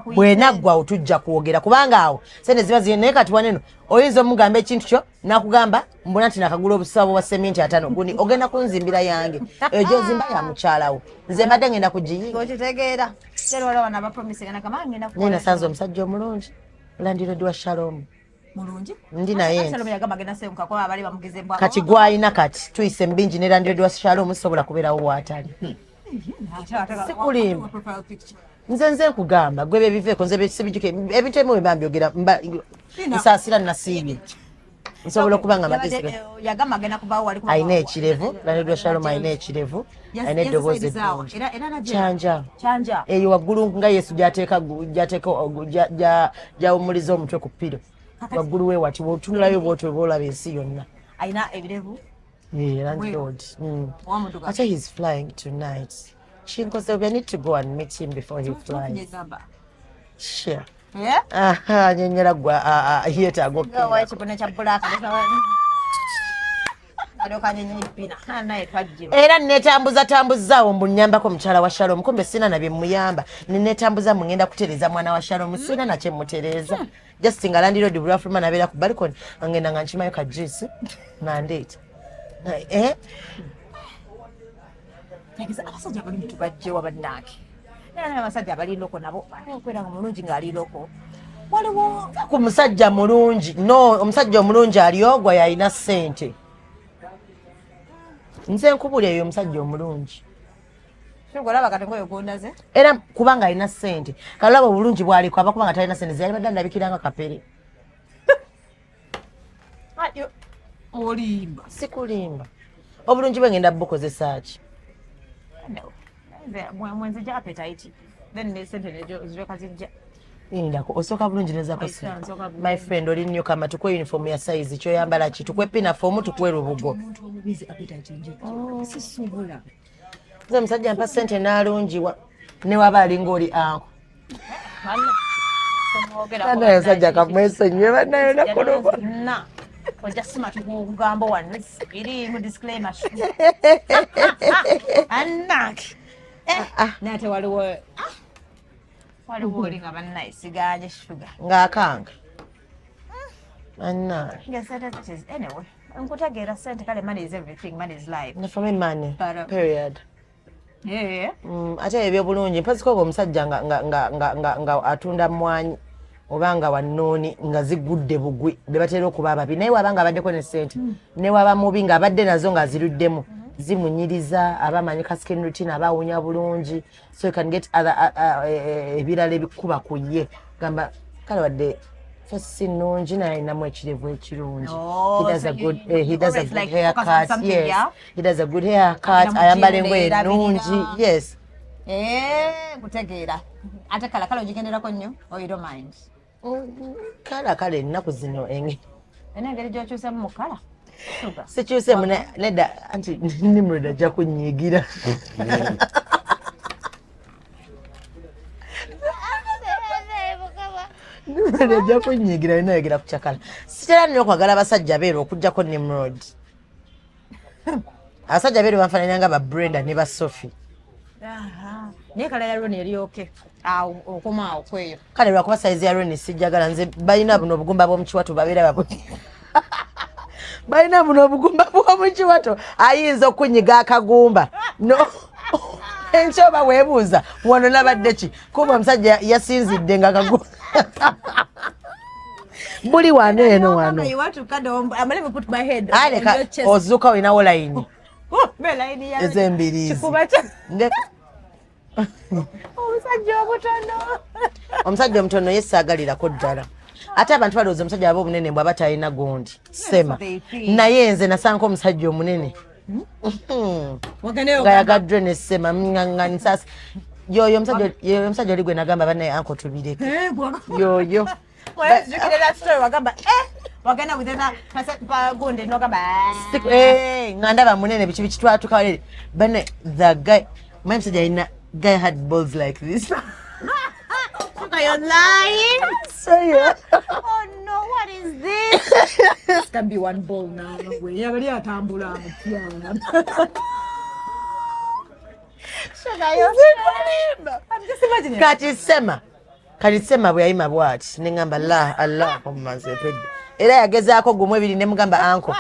bwenaggwa awo tujja kwogera kubanga awo sente ziba zigenda naye kati waneno oyinza omugamba ekintu kyo nakugamba mbona nti nakagula obusawo bwa seminti 5 guni ogenda kunzimbira yange eyo gyozimba ya mukyalawo nze mbadde ngenda kugiyiga okitegeera naye nasanze omusajja omulungi landirodi wa Shalom mulungi ndi naye kati gwalina kati tuyise mbingi ne landirodi wa Shalom sobola kubeerawo waatali sikulimba nze nkugamba gwe bebiveeko nze sibijuke ebintu ebimu bwe mbyogera nsaasira nasiibye nsobola okuba nga alina ekirevu landirodi wa Shalom alina ekirevu alina eddoboozi eddungi kyanja eyo waggulu nga Yesu gyawumuliza omutwe ku ppiro waggulu we wati wotunulayo bwotyo boolaba ensi yonna alina ebirevu landlord ate he's flying tonight Chinkoze, we need to go and meet him before he flies. Sure. Yeah? Nyenyera gwa yetaago kera. Gawa ekipone kya black. Adoka nyenye ipina. Naye twajjiba. Era tambuzzaawo mbunyambako mukyala wa Shalom. Kumbe sina na bye muyamba. Netambuza mungenda kutereza mwana wa Shalom. Sina na kye mutereza. Just nga landlord bulafuma nabeera ku balcony. Ngenda nga nkimayo ka juice. Nandeta. Abasajja bali mutubajje wabannange era n'abasajja abali loko nabo okwera nga mulungi ng'ali loko waliwo ku musajja mulungi omusajja omulungi aliogwa yalina ssente nze nkubulya eyo omusajja omulungi olaba kati ngoyo gondaze era kubanga alina ssente kalaba obulungi bwaliko aba kubanga talina ssente zeyali badde andabikiranga kapere olimba sikulimba obulungi bwe ngenda bukozesa ki mwenzi ja appetite then ne sente nejo ziroka zijja indako osoka bulungi neza ko my friend oli nnyo kama tukwe uniform ya size kyo yambala ki tukwe pina form tukwe rubugo sisubula nze musajja mpa sente nalungiwa ne waba alinga oli anko ana musajja kamwesonyiwe banayo nakoloba na oja sima tukugambo wanne iri mu disclaimer annaki nate waliwo oli nga bannaisiganye Shuga ng'akanga annaki anyway nkutegeera sente kale money is everything, money is life. For me money period. Yeah. Ate ebyobulungi mpazikoga omusajja nga atunda mwanyi obanga wannoni nga zigudde bugwi bebatera okuba ababi naye wabanga abaddeko ne ssente ne waba mubi nga abadde nazo nga ziruddemu zimunyiriza abamanyi skin routine abawunya bulungi so you can get other ebirala ebikuba ku ye gamba kale wadde fesi nungi naye namu ekirevu ekirungi. He does a good haircut. Yes, yeah? He does a good haircut. Ayambala engoye nungi. Yes. Kutegeera. Ate kala ojigenderako nnyo or you don't mind? Kala ennaku zino enge. Engeri gy'okyusamu mu kala? Sikyusemu nedda anti Nimrod ajja kunyiigira. Nimrod kunyigira inayogira kuchakala. Sitera nnyo kwagala abasajja beero okujjako Nimrod. Abasajja beero banfaananya ba Brenda ne ba Sophie. Naye kala ya Ron yali okay. Okoma okweyo. Kale lwakuba size ya Ron sijjagala nze balina buno obugumba bw'omukiwato babeera babo. Balina buno obugumba bw'omukiwato ayinza okunyiga akagumba. No. Enchoba webuuza wano nabadde ki kuba omusajja yasinzidde nga kagumba. Buli wano eno wano. You want to cut the let me put my head on your chest. Ozuka inawo line. Belaini ya. ezembirizi Chikuba cha. omusajja omutono omusajja omutono yesaagalirako ddala ate abantu balowooza omusajja aba omunene bw'aba talina gundi sema naye nze nasanga omusajja omunene nga yagaddwe ne sema mŋaŋŋani sasa yoyo omusajja oli gwe nagamba bannaye anko tubireke yoyo nga ndaba munene biki bikitwatukalere bane the guy my omusajja alina guy had balls like this. You're lying. So yeah. Oh no, what is this? This can be one ball now. Yeah, but yeah, tambula. I'm just imagining. Kati sema bwe yayima bwati nengamba Allahumma zeped. Era yagezaako gumu ebiri ne mugamba anko.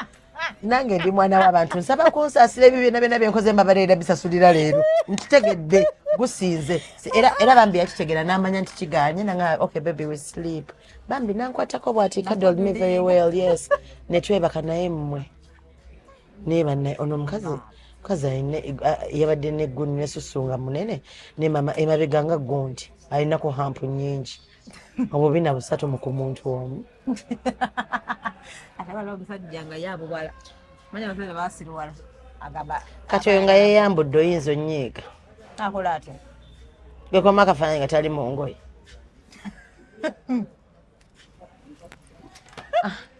Nange ndi mwana w'abantu nsaba kunsaasira ebibiina byonna bye nkoze mbabalira bisasulira leero nkitegedde gusinze era bambi yakitegera n'amanya nti kigaanye nanga okay baby we sleep bambi nankwatako bw'ati cuddled me very well yes ne twebaka naye mmwe neba naye ono mukazi alina yabadde negguni nesusunga munene ne mama emabega nga gundi alinako hampu nnyingi obubi na busatu mu ku muntu omu Akabala omusajja nga yabuwala. Manya abasajja baasiruwala. Agaba. Kati oyo nga yeyambudde oyinza onnyiiga. Akola atya. Gekoma akafaananyi nga tali mu ngoye.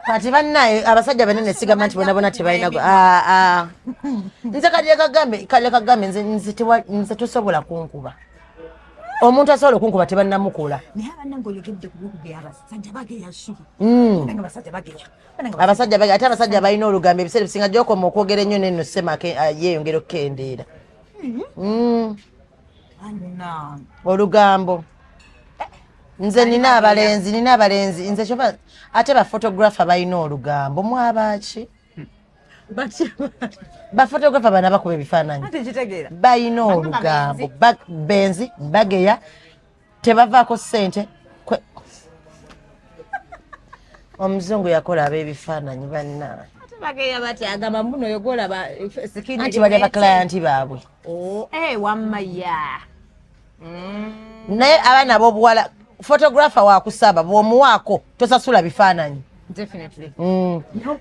Kati bannaye abasajja banene sigamba nti bona tebalina nze kale kagambe nze tosobola kunkuba. Omuntu asobola okunkuba tebannamukula. Naye abannange oyogedde ku by'okugera abasajja bageya shu. Abasajja bageya ate abasajja balina olugambo ebiseera bisinga gy'okoma okwogera ennyo n'enno sema yeeyongera okukendeera. Olugambo. Nze nina abalenzi nze kyova ate bafotographer balina olugambo mwabaki. Bafotographer bana bakuba ebifaananyi balina olugambo benzi bageya tebavaako ssente omuzungu yakola ab'ebifaananyi banna anti bali abaklayanti baabwe naye abaana b'obuwala photographer waakusaba bw'omuwaako tosasula bifaananyi. Definitely.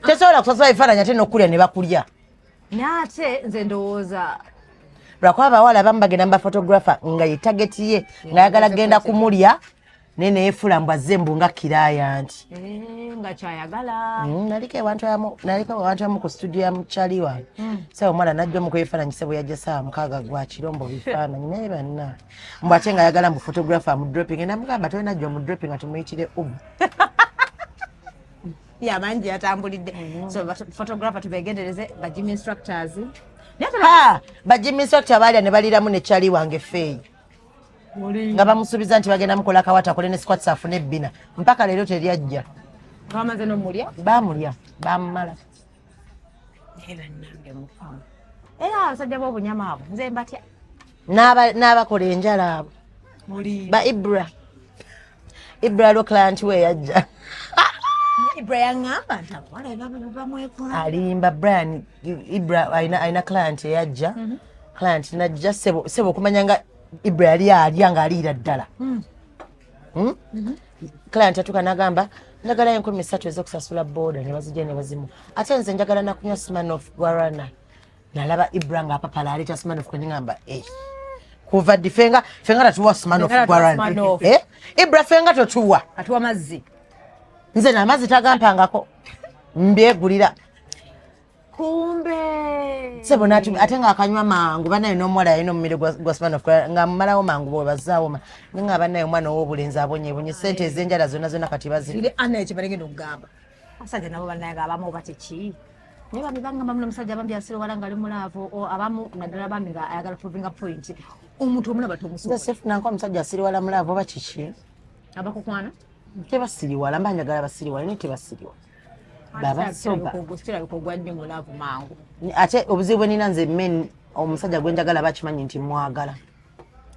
Tesobola kusasula ebifaananyi ate n'okulya ne bakulya. Nate nze ndowooza. Lwako abawala abamu bagenda mu baphotographer nga ye target ye nga ayagala genda kumulya naye ne yeefula mbu azze mbu nga kirayanti. Nga kyayagala. Naliko abantu abamu ku studio ya mukyali wange. Saawa omwana n'ajja mu kwefaananyi sebo yajja saawa mukaaga gwa kirombo bifaananyi naye banna. Mbu ate nga ayagala mu photographer mu dropping namugamba tolina ajja mu dropping nga tumuyitire Ya manji yatambulidde. So photographer tubegendereze ba gym instructors. Ba gym instructor balya ne baliramu ne chali wange feyi. Nga bamusubiza nti bagenda mukola kawata kole ne squats afune ebbina. Mpaka leero teryajja. Bamaze n'omulya? Bamulya, bamala. Era nange mufamu. Era abasajja b'obunyama abo nze mbatya. N'abakola enjala abo. Ba Ibra lo client we yajja. Brian ngamba ntabwala bamwekola alimba Brian Ibra aina client yajja client najja sebo kumanya nga Ibra alya nga alira ddala client atuka nagamba njagala 13 ezokusasula boda ne bazijja ne bazimu ate nze njagala nakunywa Smirnoff Guarana nalaba Ibra nga apapala aleta Smirnoff kwenye ngamba kuva difenga tatuwa Smirnoff Guarana Ibra fenga totuwa atuwa mazzi nze n'amazzi tagampangako mbyegulira kumbe sebo nati ate nga akanywa mangu banaye n'omuwala yalina omumiro gwa Smirnoff nga mmalawo mangu bwe bazaawo nga banaye omwana ow'obulenzi abonyebonye sente ez'enjala zonna kati baziri ana ekibalengenda okugamba abasajja nabo banaye nga abamu oba teki naye bambi bangamba muno omusajja abambi asira wala ngaali mulaavu abamu naddala bambi nga ayagala provinga point omuntu omulaba tomusobola sefunanko omusajja asiriwala mulaavu oba kiki abakukwana tebasiriwala mba njagala basiriwala naye tebasiriwala babasoba ate obuzibu bwe nina nze men omusajja gwe njagala bakimanyi nti mwagala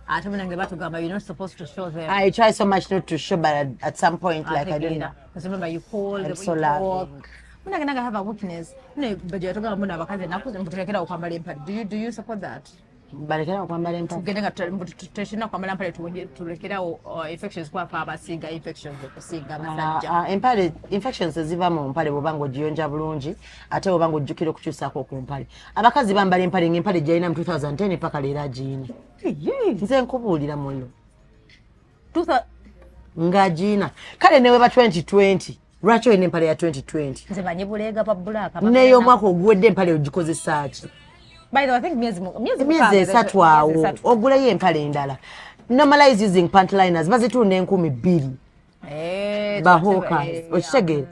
ate munange batugamba you're not supposed to show them. I try so much not to show but at some point like I don't know. Because remember you call I'm them, so you loving. walk. Muna gonna have a weakness. No, but you're talking about abakazi nakuze mutulekera okwambala empale. Do you support that? balekera okwambala empale Tugenda tutashina kwambala empale tulekera infections kwa abasiga infections okusinga abasajja. Empale infections ziva mu mpale bobango jiyonja bulungi ate bobango jjukira okukyusaako ku mpale abakazi bambala empale ng'empale gyalina mu 2010 paka leero agiina nze nkubuulira muno ng'agiina kale newe ba 2020 lwaki olina empale ya 2020 nze banye bulega pa bulaka neyo omwaka oguwedde empale ogikozesa ki by the way I think miezi esatu awo ogulayo empale endala normalize using pant liners bazitunda 2,000 bahoka okitegeera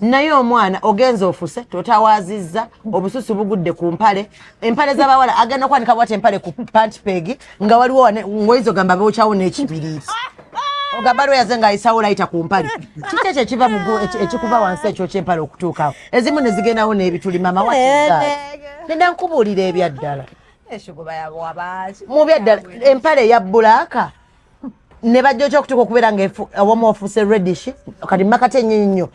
naye omwana ogenza ofuse totawaazizza obususu bugudde ku mpale empale z'abawala agenda kwanika bwate empale ku pant peg nga waliwo ngoyizo gamba bookyawo n'ekibiriiti ogamba lweyaze ng'ayisawo layita ku mpale kiki ekyo ekiva ekikuva wansi ekyo ky'empale okutuukawo ezimu ne zigendawo n'ebituli mama nenda nkubuulira ebyaddala mu byaddala empale eya bulaaka ne bajja okutuuka okubeera ng'omu ofuuse reddish kati makate nnyo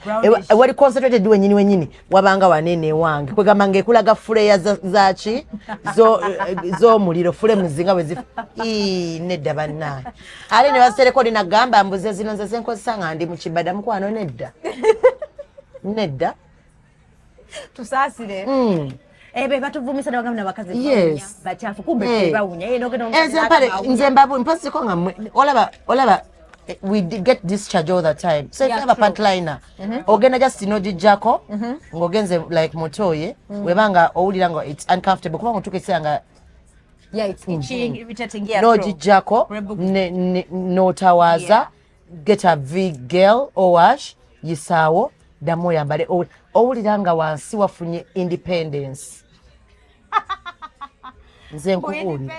ewali concentrated wenyini wabanga wanene ewange kwegamba ng'ekulaga fuleya zaki z'omuliro fule muzinga bwe nedda bannaye ate ne basereko linagamba mbuze zino nze zenkozesa nga ndi mu kibada mukwano nedda tusaasire ebe batuvumisa bagamba nabakazi yes bachafu kumbe bawunya nze mbabu mpasiko nga olaba we get discharge all the time so if you have a pant liner ogenda just nogijjako ng'ogenze like mutoye webanga owulira nga it's uncomfortable kubanga otuukisira nga it's itching irritating yeah nogijjako n'otawaaza get a V gel or wash yisaawo ddamu oyambale owulira nga wansi wafunye independence nze nkubuulira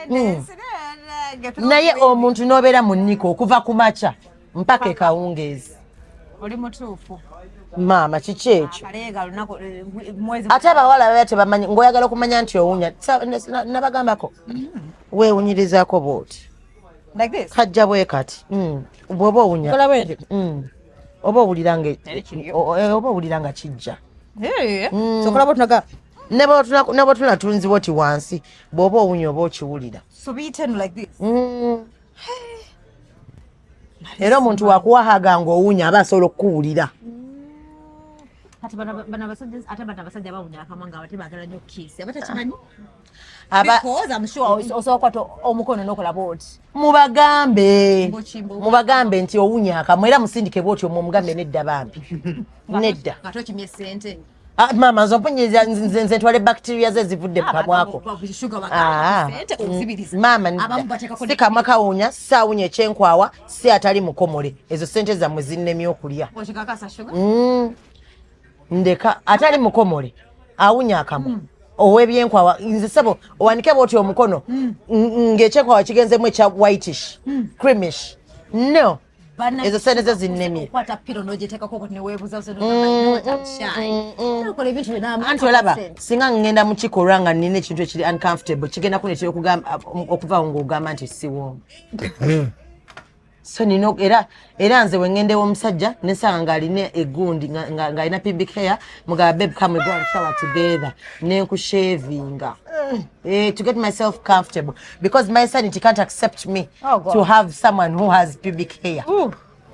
naye omuntu n'obeera mu nniko okuva ku makya mpaka ekawungeezi oli mutuufu maama kiki ekyo ate abawala baba tebamanyi ng'oyagala okumanya nti owunya nabagambako weewunyirizaako bwoti kajja bwe kati bw'oba owunya oba owulira nga kijja ne bwe tunatunzibwa oti wansi bw'oba owunya oba okiwulira era omuntu wakuwahaga ng'owunya aba asobola okukuwulira abasajja bawunya akamwa nga bate baagala nnyo kiisi abatakimanyi because I'm sure osobola kwata omukono n'okola bwoti mubagambe nti owunya akamwa era musindike bwoti omugambe nedda bambi nedda nga tokimye ssente maama nzompunyiriza nze ntwala bacteria ze zivudde mu kamwako maama si kamwa kawunya saawunya ekyenkwawa si atali mukomole ezo sente zammwe zinnemye okulya ndeka atali mukomole awunya akamwa ow'ebyenkwawa nze sabo owanike bwoti omukono ng'ekyenkwawa kigenzemu ekya whitish creamish no ezo sente ze zinnemye anti olaba singa ngenda mu kikolwa nga nina ekintu ekiri uncomfortable kigenda kunetera okuva ng'ogamba nti siwoomu so nino era nze wengendewo omusajja nesanga ng'alina egundi ng'alina pubic hair mugaba babe come we go and shower together nenkushavinga to get myself comfortable because my sanity can't accept me to have someone who has pubic hair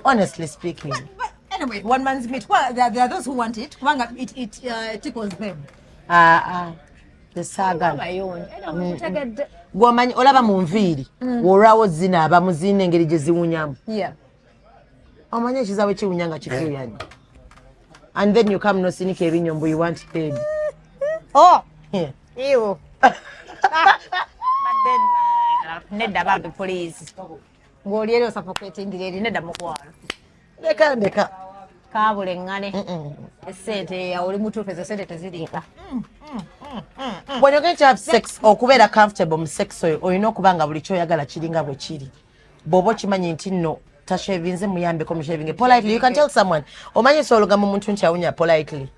honestly speaking but anyway one man's meat there are those who want it it tickles them gwomanyi olaba mu nviiri olwawo zinaaba muzina engeri gye ziwunyamu omanyi ekizaawe kiwunya nga kituuyani and then you come nosinika ebinyombo you want head nedda bambi police ng'oli eri osuffocatingira eri nedda mukwalo ndeka kaabulengane esente oli mutuufu ezo sente teziriika when you're going to have sex okubeera comfortable mu sex oyo olina okuba nga buli kyoyagala kiringa bwe kiri bw'oba okimanyi nti nno tashavinze muyambeko mushavinge politely you can tell someone omanyi soologa mu muntu nti awunya politely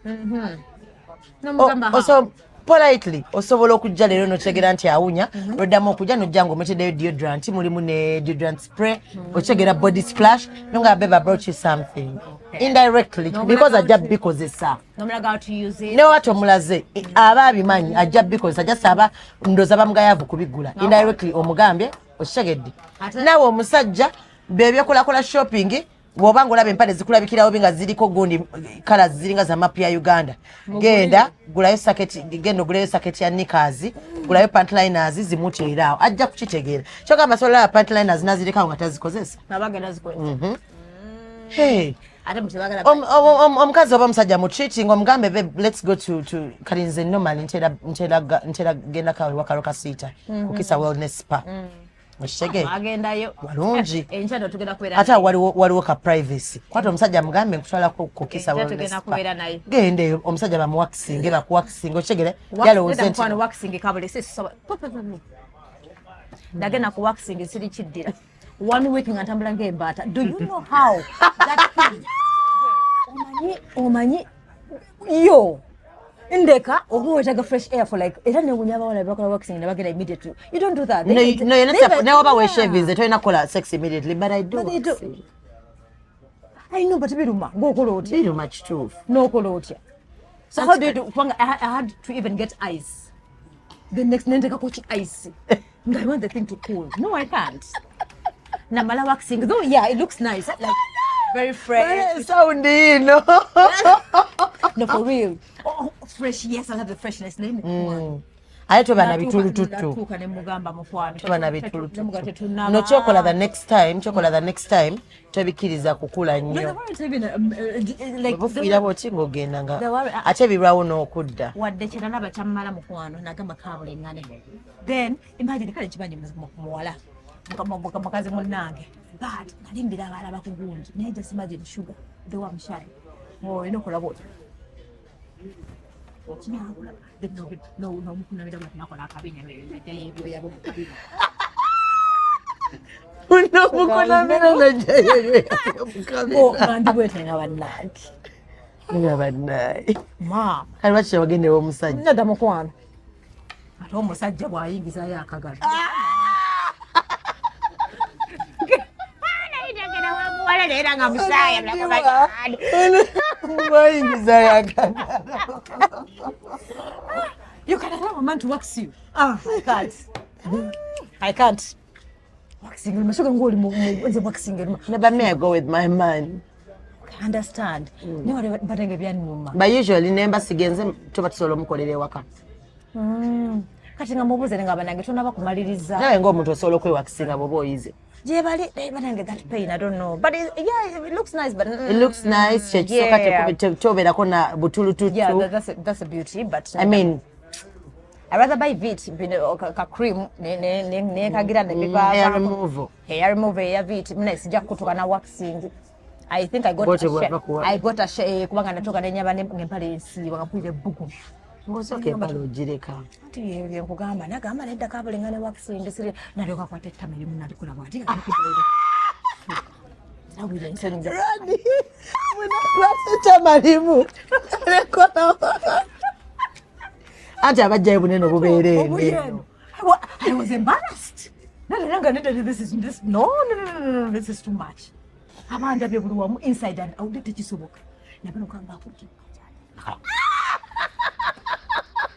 so politely osobola okujja leero notegera nti awunya lweddamu okujja nojja ng'ometeddeyo deodorant mulimu ne deodorant spray otegera body splash nonga beba brought you something indirectly because ajja bikozesa newati omulaze aba abimanyi ajja bikozesa just aba ndoza bamugayavu kubigula indirectly omugambye okitegedde naawe omusajja bebyekulakola shopping bw'oba ng'olaba empale zikulabikirawo nga ziriko gundi kala ziringa za mapu ya Uganda genda gulayo saketi genda ogulayo saketi ya Knickers gulayo pantliners zimuteeraawo ajja kukitegeera kyogamba sola pantliners nazirekawo nga tazikozesa omukazi oba omusajja mu treating omugambe let's go to kali nze normally ntera genda kawe wakalo kasiita kukisa wellness spa agendayo walungi ate waliwo ka privacy kwata omusajja mugambe nkutwalako kukisa gende omusajja bamuwakisinge bakuwakisinge okigere yalowooza nti ndagenda ku waxing siri kiddira 1 week nga ntambula ng'embaata. Do you know how that thing omanyi yo ndeka obuwetaga fresh air for like era ne bunyaba wala bakola waxing ne bagenda immediately. You don't do that. No, you're not. Now about we shaving, they don't call sex immediately, but I do. I know, but biruma go koloti. Very much too. No koloti. So how do you do? I had to even get ice. The next nendeka coach ice. And I want the thing to cool. No, I can't. Namala waxing, though, yeah, it looks nice. Like very fresh. Sounding, no. No, for real. Oh, fresh. Yes, I have the freshness. I told Bana bitulu tutu. Bana bitulu tutu. No chocolate the next time. Chocolate the next time. Tobikiriza kukula nnyo. Like bufira botingo gendanga. Ate birawo n'okudda. Wadde kirana bakyamala mukwano nagamba kabule ngane. Then imagine kale kibanyi muwala. Mukazi munange. But nalimbira abala bakugunji. Naye just imagine Shuga. The one shy. Oh, you know kolabo. No, mukuna bida nakola akabinya yabo kabina. No, mukuna bida najaye. Oh, mandi wete ngabanaki. Ngabanaki. Ma, kali bacha bagende Omusaja. Nada mukwano. Ate Omusaja bwayingiza yakagala. Wala lera nga musaya mlaka You can allow a man to wax you. I can't. I can't. Waxing, waxing. Never may I go with my man. I understand. But usually, never sigenze tuba tusolo mukolere waka. Kati nga mubuze nga banange tunaba kumaliriza. Nawe ng'omuntu osobola okwewakisinga bw'oba oyize. Yeah, but that pain, I don't know. But it looks nice. But it looks nice. Yeah, that's a beauty. But I mean, I rather buy Vit, cream, hair removal. Hair removal, hair Vit. Nice, jakutukana waxing. I think I got a share. Kubanga natoka nenyaba ngempale nsi bagapuire buku. Ngosoke palo jireka. Tiye nkugamba nagamba nedda kabule ngane waxing sire nalyoka kwate tameli munalikola bwati. Nawile nsenza. Rani. Kwate tamalimu. Lekona. Ante abajja bunene obubeere. I was embarrassed. No, this is too much. Abanda bebuluwamu inside and out tekisoboka. Nabano kanga akuti.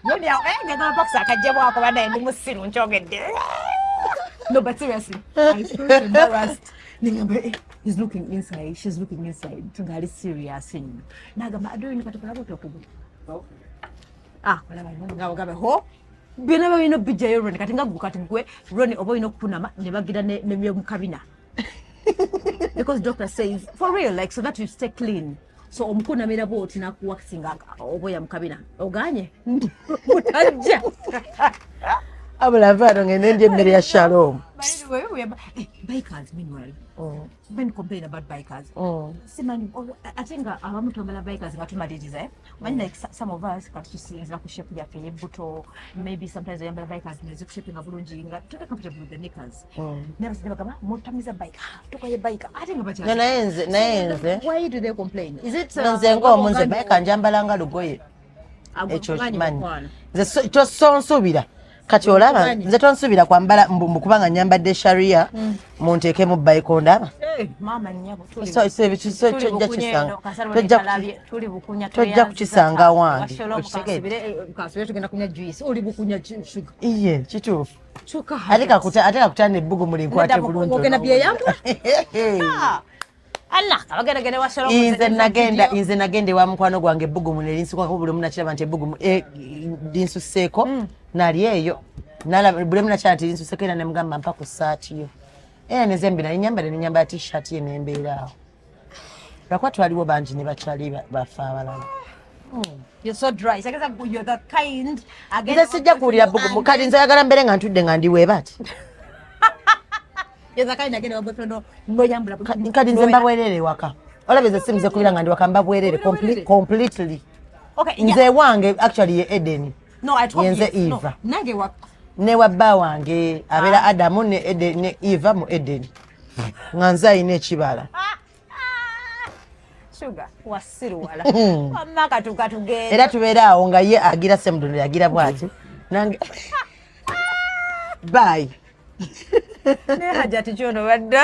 Yoni awenga na box akajja bwako bana ndi musiru nchogedde. No, but seriously, I feel embarrassed. Ningambe he's looking inside, she's looking inside. Tungali serious in. Nagamba ado ni katokola boto kubu. Wala bano ngabe ho. Bina bino bijayo roni katinga gukati ngwe roni obo ino kunama ne bagira ne mukabina. Because doctor says for real, like so that you stay clean. So omukuna mira boti na kuwakisinga oboya mukabina oganye mutaja abula vado ngende mmere ya Shalom. Bikers meanwhile when complain about bikers simani atenga abamu tombala bikers ngatumaliriza like some of us katusinza ku shape ya buto maybe sometimes I am bikers nezo ku shape ngabulunji nga tuka comfortable with the knickers never say kama mutamiza bike tukaye bike atenga bacha naenze why do they complain? Is it nze ngo munze bike njambalanga lugoye ekyo kimanyi nze tosonsubira kati olaba nze tonsubira kwambala kubanga nyambadde sharia munteeke mu bayiko ndaba tojja kukisanga wange iye kituufu ate kakutanda ebbugumu linkwate bulungi nze nagenda ewa mukwano gwange ebbugumu nerinsukwako buli munakiraba nti ebbugumu linsuseeko nali eyo buli munakiraba nti linsuseeko era nemugamba mpa ku saati yo era nezembi nali nyambala nenyambala t-shirt ye nembeeraawo lwakuba twaliwo bangi ne bakyali bafe abalala nze sijja kuwulira bbugumu kati nze ayagala mbeere nga ntudde nga ndiweeba ati kati nze mbabwerere waka olaba eze simuze kubira nga ndi waka mbabwerere completely nze wange actually ye Eden yenze Eva ne wabba wange abeera Adamu ne Eva mu Eden nga nze ayina ekibala era tubeera awo nga ye agira semudono agira bwati nange bye ne hajati kyono badde